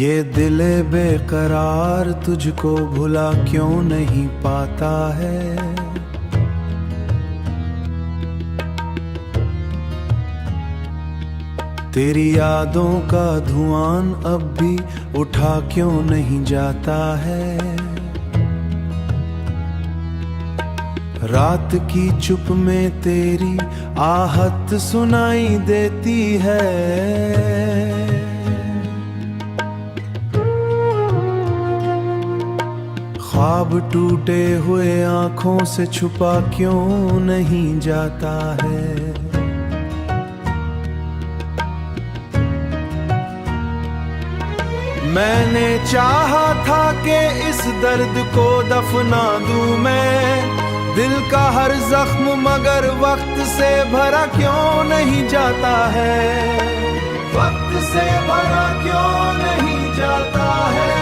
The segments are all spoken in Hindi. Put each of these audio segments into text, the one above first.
ये दिल बेकरार तुझको भुला क्यों नहीं पाता है। तेरी यादों का धुआं अब भी उठा क्यों नहीं जाता है। रात की चुप में तेरी आहट सुनाई देती है। ख्वाब टूटे हुए आंखों से छुपा क्यों नहीं जाता है। मैंने चाहा था कि इस दर्द को दफना दूं मैं, दिल का हर जख्म, मगर वक्त से भरा क्यों नहीं जाता है। वक्त से भरा क्यों नहीं जाता है।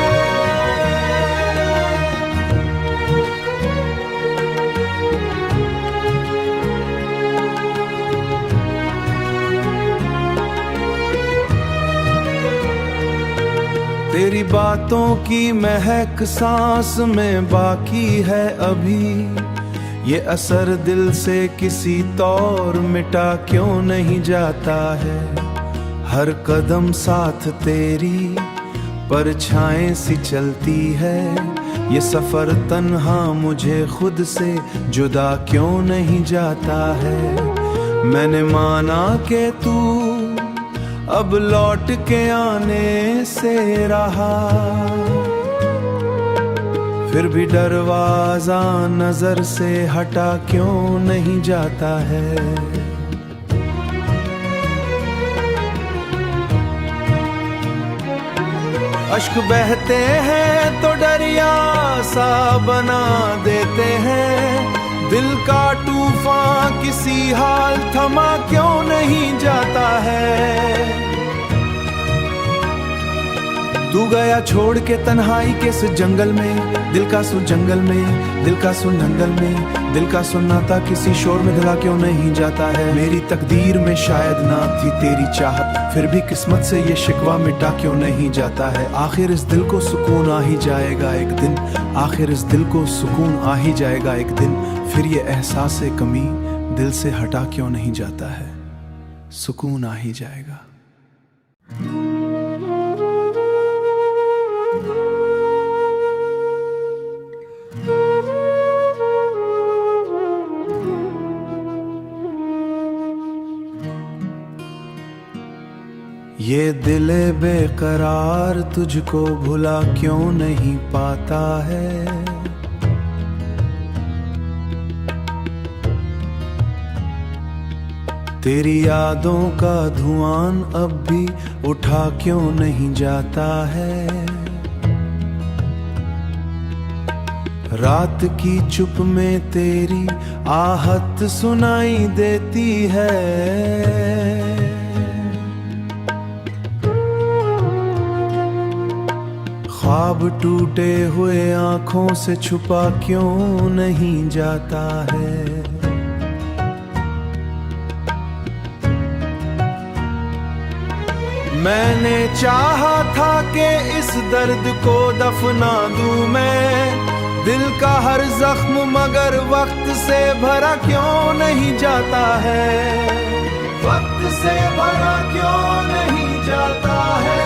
तेरी बातों की महक सांस में बाकी है अभी। ये असर दिल से किसी तौर मिटा क्यों नहीं जाता है। हर कदम साथ तेरी परछाएं सी चलती है। ये सफर तन्हा मुझे खुद से जुदा क्यों नहीं जाता है। मैंने माना कि तू अब लौट के आने से रहा, फिर भी दरवाजा नजर से हटा क्यों नहीं जाता है। अश्क बहते हैं तो दरिया सा बना देते हैं। दिल का तूफान किसी हाल थमा क्यों नहीं जाता है। तू गया छोड़ के तन्हाई के इस जंगल में, दिल का सुन जंगल में, दिल का सुन जंगल में। दिल का सुननाता किसी शोर में दिला क्यों नहीं जाता है। मेरी तकदीर में शायद ना थी तेरी चाहत, फिर भी किस्मत से ये शिकवा मिटा क्यों नहीं जाता है। आखिर इस दिल को सुकून आ ही जाएगा एक दिन, आखिर इस दिल को सुकून आ ही जाएगा एक दिन। फिर ये एहसास कमी दिल से हटा क्यों नहीं जाता है। सुकून आ ही जाएगा। ये दिल बेकरार तुझको भुला क्यों नहीं पाता है। तेरी यादों का धुआं अब भी उठा क्यों नहीं जाता है। रात की चुप में तेरी आहट सुनाई देती है। ख्वाब टूटे हुए आंखों से छुपा क्यों नहीं जाता है। मैंने चाहा था कि इस दर्द को दफना दूं मैं, दिल का हर जख्म, मगर वक्त से भरा क्यों नहीं जाता है। वक्त से भरा क्यों नहीं जाता है।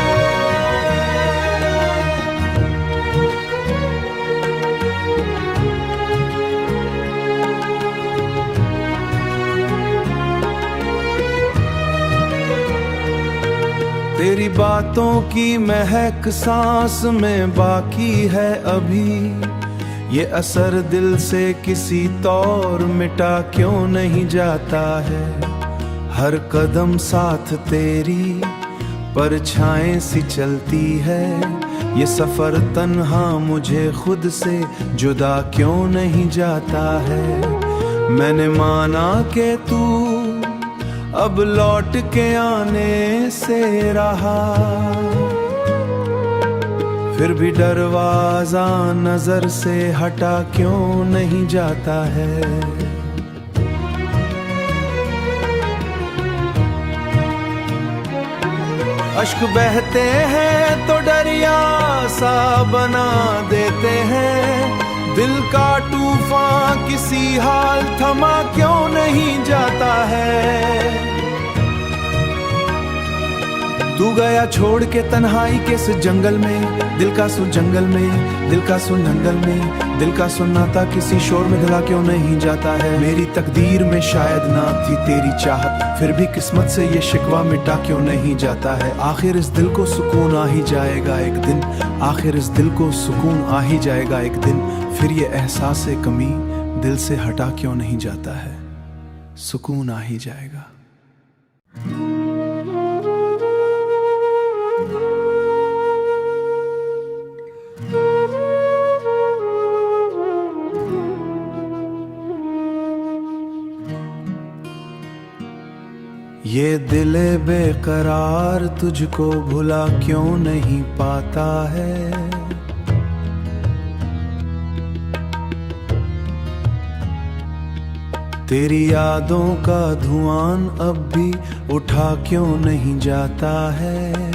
तेरी बातों की महक सांस में बाकी है अभी। ये असर दिल से किसी तौर मिटा क्यों नहीं जाता है। हर कदम साथ तेरी परछाएं सी चलती है। ये सफर तन्हा मुझे खुद से जुदा क्यों नहीं जाता है। मैंने माना कि तू अब लौट के आने से रहा, फिर भी दरवाजा नजर से हटा क्यों नहीं जाता है। अश्क बहते हैं तो दरिया दरिया सा बना देते हैं। दिल का तूफान किसी हाल थमा क्यों नहीं जाता है। तू गया छोड़ के तन्हाई के इस जंगल में, दिल का सु जंगल में, दिल का सु नंगल में, दिल का सुन्नाता किसी शोर में ढला क्यों नहीं जाता है। मेरी तकदीर में शायद ना थी तेरी चाहत, फिर भी किस्मत से ये शिकवा मिटा क्यों नहीं जाता है। आखिर इस दिल को सुकून आ ही जाएगा एक दिन, आखिर इस दिल को सुकून आ ही जाएगा एक दिन। फिर ये एहसास कमी दिल से हटा क्यों नहीं जाता है, सुकून आ ही जाएगा। ये दिल बेकरार तुझको भुला क्यों नहीं पाता है। तेरी यादों का धुआं अब भी उठा क्यों नहीं जाता है।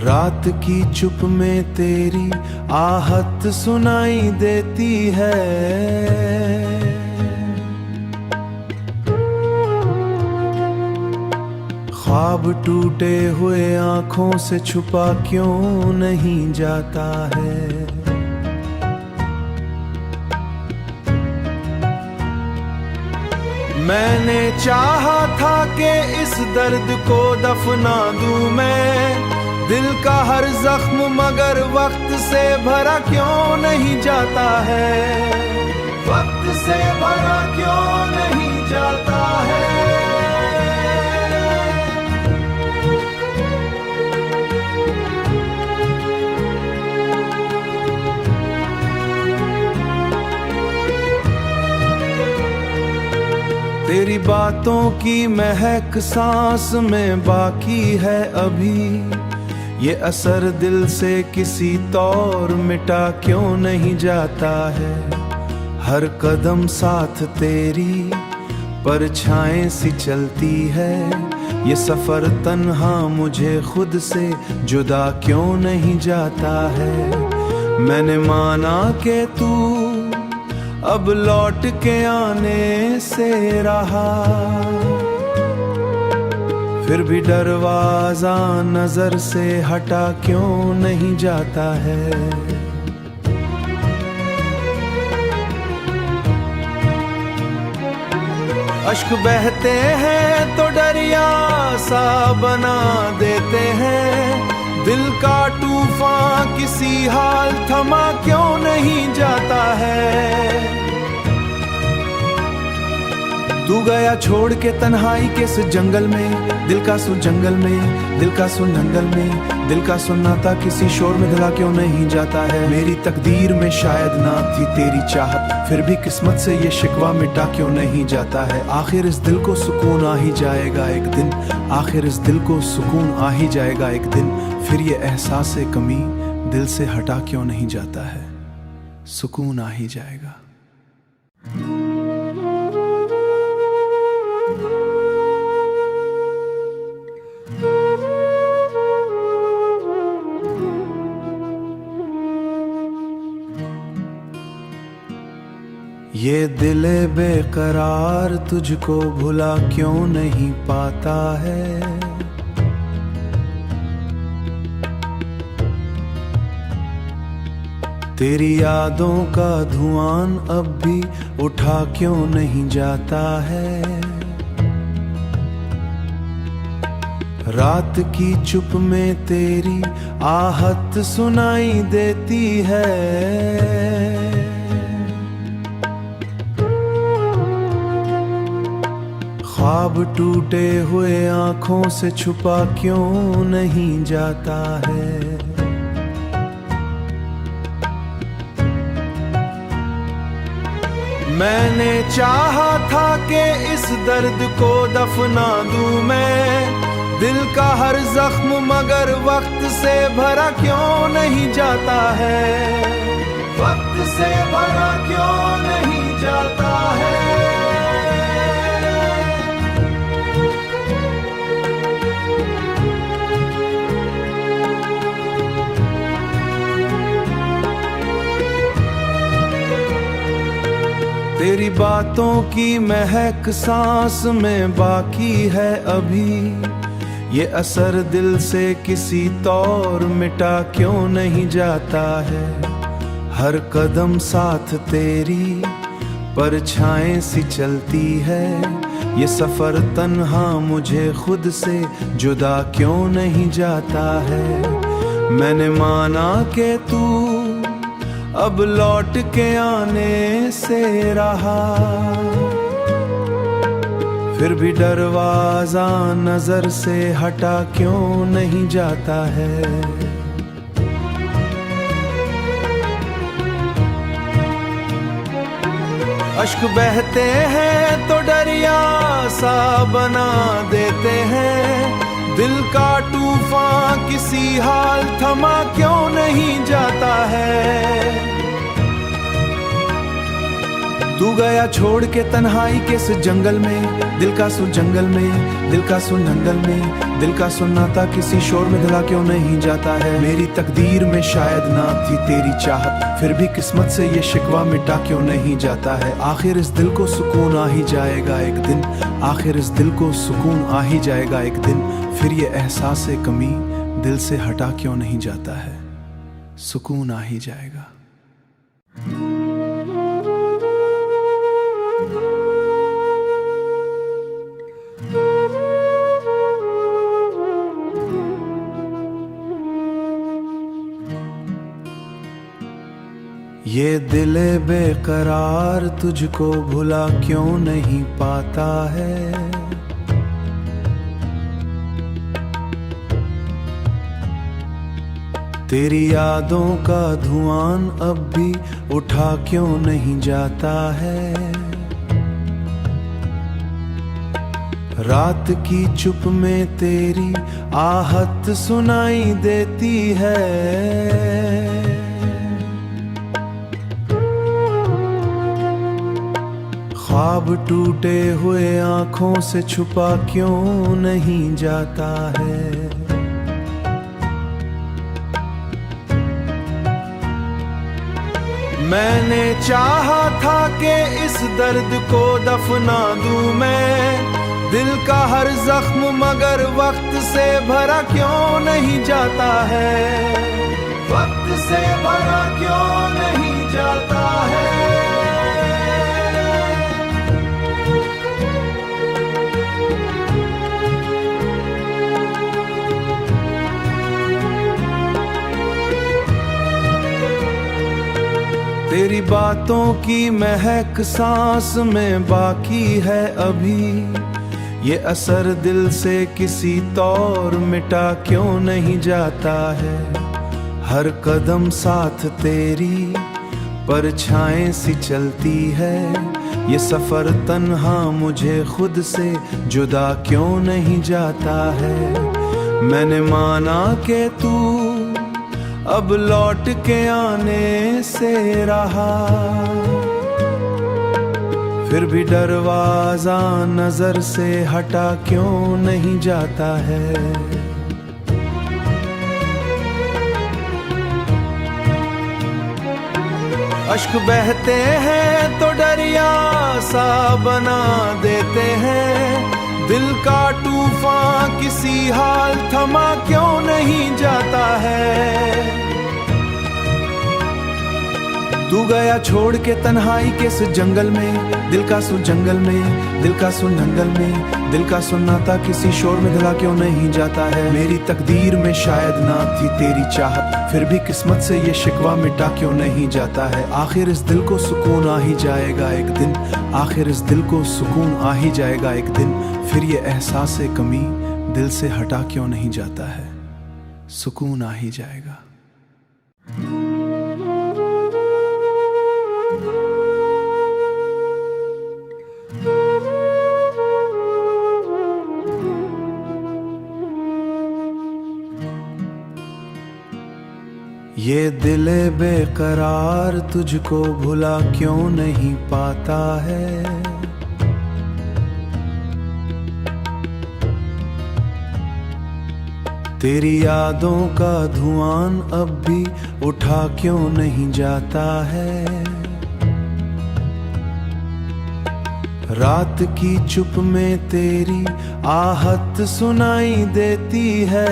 रात की चुप में तेरी आहट सुनाई देती है। ख्वाब टूटे हुए आंखों से छुपा क्यों नहीं जाता है। मैंने चाहा था कि इस दर्द को दफना दूं मैं, दिल का हर जख्म मगर वक्त से भरा क्यों नहीं जाता है। वक्त से भरा क्यों नहीं जाता है। तेरी बातों की महक सांस में बाकी है अभी, ये असर दिल से किसी तौर मिटा क्यों नहीं जाता है। हर कदम साथ तेरी परछाएं सी चलती है, ये सफर तन्हा मुझे खुद से जुदा क्यों नहीं जाता है। मैंने माना कि तू अब लौट के आने से रहा, फिर भी दरवाजा नजर से हटा क्यों नहीं जाता है। अश्क बहते हैं तो दरिया सा बना देते हैं। दिल का तूफान किसी हाल थमा क्यों नहीं जाता है। तू गया छोड़ के तन्हाई के इस जंगल में, दिल का सु जंगल में, दिल का सु नंगल में, दिल का सुन्नाता किसी शोर में ढला क्यों नहीं जाता है। मेरी तकदीर में शायद ना थी तेरी चाहत, फिर भी किस्मत से ये शिकवा मिटा क्यों नहीं जाता है। आखिर इस दिल को सुकून आ ही जाएगा एक दिन, आखिर इस दिल को सुकून आ ही जाएगा एक दिन। फिर ये एहसास कमी दिल से हटा क्यों नहीं जाता है, सुकून आ ही जाएगा। ये दिल बेकरार तुझको भुला क्यों नहीं पाता है। तेरी यादों का धुआं अब भी उठा क्यों नहीं जाता है। रात की चुप में तेरी आहट सुनाई देती है। ख्वाब टूटे हुए आंखों से छुपा क्यों नहीं जाता है। मैंने चाहा था कि इस दर्द को दफना दूं मैं, दिल का हर जख्म मगर वक्त से भरा क्यों नहीं जाता है। वक्त से भरा क्यों नहीं जाता है। बातों की महक सांस में बाकी है अभी, ये असर दिल से किसी तौर मिटा क्यों नहीं जाता है। हर कदम साथ तेरी परछाएं सी चलती है, ये सफर तन्हा मुझे खुद से जुदा क्यों नहीं जाता है। मैंने माना कि तू अब लौट के आने से रहा, फिर भी दरवाजा नजर से हटा क्यों नहीं जाता है। अश्क बहते हैं तो दरिया सा बना देते हैं, दिल का तूफान किसी हाल थमा क्यों नहीं जाता है। तू गया छोड़ के तन्हाई के इस जंगल में, दिल का सु जंगल में, दिल का सु नंगल में, दिल का सुन्नाता किसी शोर में ढला क्यों नहीं जाता है। मेरी तकदीर में शायद ना थी तेरी चाहत, फिर भी किस्मत से ये शिकवा मिटा क्यों नहीं जाता है। आखिर इस दिल को सुकून आ ही जाएगा एक दिन, आखिर इस दिल को सुकून आ ही जाएगा एक दिन, फिर ये एहसास कमी दिल से हटा क्यों नहीं जाता है। सुकून आ ही जाएगा। ये दिल बेकरार तुझको भुला क्यों नहीं पाता है। तेरी यादों का धुआं अब भी उठा क्यों नहीं जाता है। रात की चुप में तेरी आहट सुनाई देती है। ख्वाब टूटे हुए आंखों से छुपा क्यों नहीं जाता है। मैंने चाहा था कि इस दर्द को दफना दूं मैं, दिल का हर जख्म मगर वक्त से भरा क्यों नहीं जाता है। वक्त से भरा क्यों नहीं जाता है। तेरी बातों की महक सांस में बाकी है अभी, ये असर दिल से किसी तौर मिटा क्यों नहीं जाता है। हर कदम साथ तेरी परछाएं सी चलती है, ये सफर तन्हा मुझे खुद से जुदा क्यों नहीं जाता है। मैंने माना कि तू अब लौट के आने से रहा, फिर भी दरवाजा नजर से हटा क्यों नहीं जाता है। अश्क बहते हैं तो दरिया सा बना देते हैं, दिल का तूफान किसी हाल थमा क्यों नहीं जाता है। तू गया छोड़ के तन्हाई के इस जंगल में, दिल का सु जंगल में, दिल का सु नंगल में, दिल का सुन्नाता किसी शोर में ढला क्यों नहीं जाता है। मेरी तकदीर में शायद ना थी तेरी चाहत, फिर भी किस्मत से ये शिकवा मिटा क्यों नहीं जाता है। आखिर इस दिल को सुकून आ ही जाएगा एक दिन, आखिर इस दिल को सुकून आ ही जाएगा एक दिन, फिर ये एहसास कमी दिल से हटा क्यों नहीं जाता है। सुकून आ ही जाएगा। ये दिल बेकरार तुझको भुला क्यों नहीं पाता है। तेरी यादों का धुआं अब भी उठा क्यों नहीं जाता है। रात की चुप में तेरी आहट सुनाई देती है।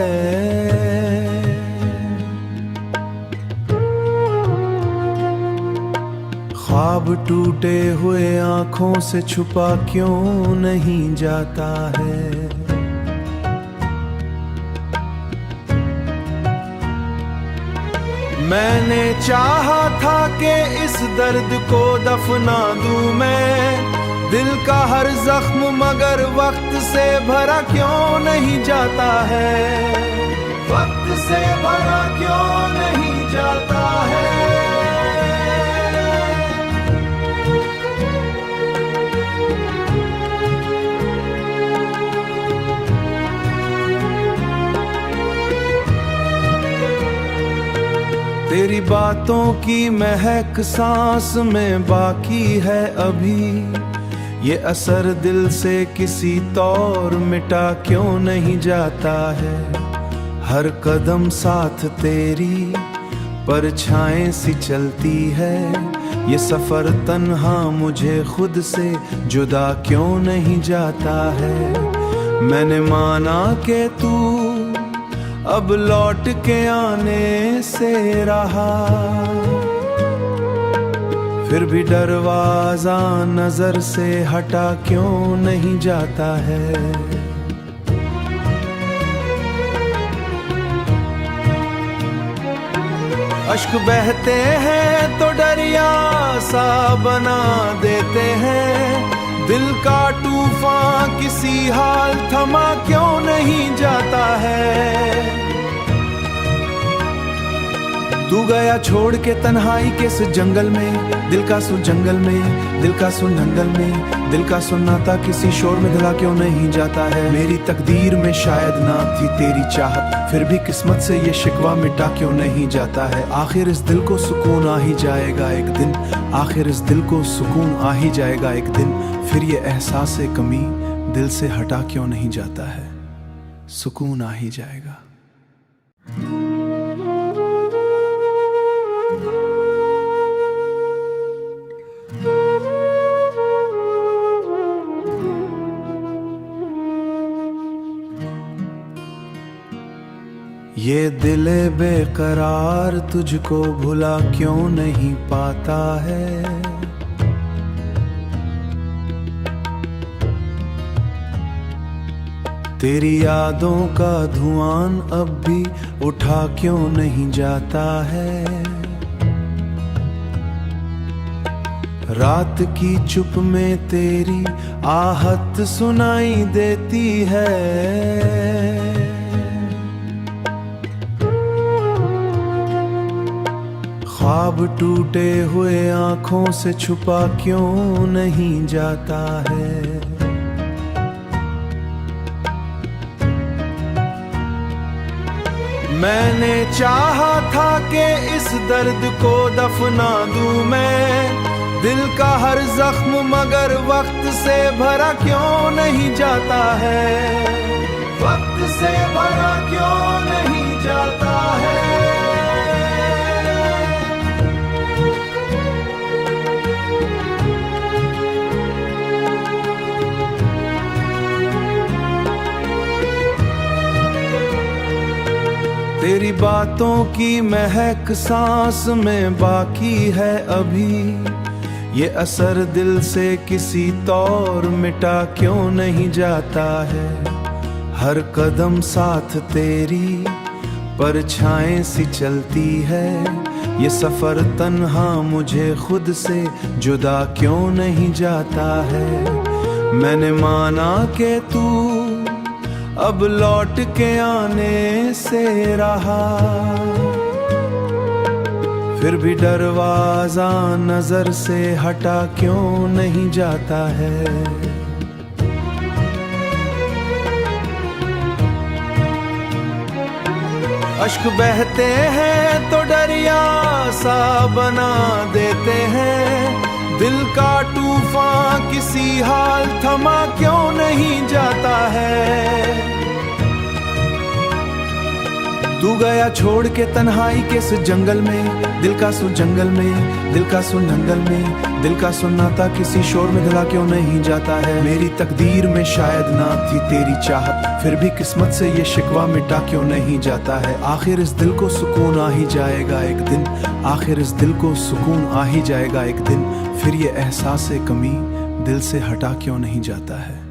ख्वाब टूटे हुए आंखों से छुपा क्यों नहीं जाता है। मैंने चाहा था कि इस दर्द को दफना दूं मैं, दिल का हर जख्म, मगर वक्त से भरा क्यों नहीं जाता है। वक्त से भरा क्यों नहीं जाता है। तेरी बातों की महक सांस में बाकी है अभी, ये असर दिल से किसी तौर मिटा क्यों नहीं जाता है। हर कदम साथ तेरी परछाएं सी चलती है, ये सफर तन्हा मुझे खुद से जुदा क्यों नहीं जाता है। मैंने माना कि तू अब लौट के आने से रहा, फिर भी दरवाजा नजर से हटा क्यों नहीं जाता है। अश्क बहते हैं तो दरिया सा बना देते हैं, दिल का तूफान किसी हाल थमा क्यों नहीं जाता है। तू गया छोड़ के तन्हाई के इस जंगल में, दिल का सुन जंगल में, दिल का सुन जंगल में, दिल का सुनाता किसी शोर में दिला क्यों नहीं जाता है। मेरी तकदीर में शायद ना थी तेरी चाहत, फिर भी किस्मत से ये शिकवा मिटा क्यों नहीं जाता है। आखिर इस दिल को सुकून आ ही जाएगा एक दिन, आखिर इस दिल को सुकून आ ही जाएगा एक दिन, फिर ये एहसास कमी दिल से हटा क्यों नहीं जाता है। सुकून आ ही जाएगा। ये दिल बेकरार तुझको भुला क्यों नहीं पाता है। तेरी यादों का धुआं अब भी उठा क्यों नहीं जाता है। रात की चुप में तेरी आहट सुनाई देती है। ख्वाब टूटे हुए आंखों से छुपा क्यों नहीं जाता है। मैंने चाहा था कि इस दर्द को दफना दूं मैं, दिल का हर जख्म, मगर वक्त से भरा क्यों नहीं जाता है। वक्त से भरा क्यों नहीं जाता है। तेरी बातों की महक सांस में बाकी है अभी, ये असर दिल से किसी तौर मिटा क्यों नहीं जाता है। हर कदम साथ तेरी परछाएं सी चलती है, ये सफर तन्हा मुझे खुद से जुदा क्यों नहीं जाता है। मैंने माना कि तू अब लौट के आने से रहा, फिर भी दरवाजा नजर से हटा क्यों नहीं जाता है। अश्क बहते हैं तो दरिया सा बना देते हैं, दिल का तूफान किसी हाल थमा क्यों नहीं जाता है। तू गया छोड़ के तन्हाई के इस जंगल में, दिल का सु जंगल में, दिल का सु नंगल में, दिल का सुन्नाता किसी शोर में ढला क्यों नहीं जाता है। मेरी तकदीर में शायद ना थी तेरी चाहत, फिर भी किस्मत से ये शिकवा मिटा क्यों नहीं जाता है। आखिर इस दिल को सुकून आ ही जाएगा एक दिन, आखिर इस दिल को सुकून आ ही जाएगा एक दिन, फिर ये एहसास कमी दिल से हटा क्यों नहीं जाता है।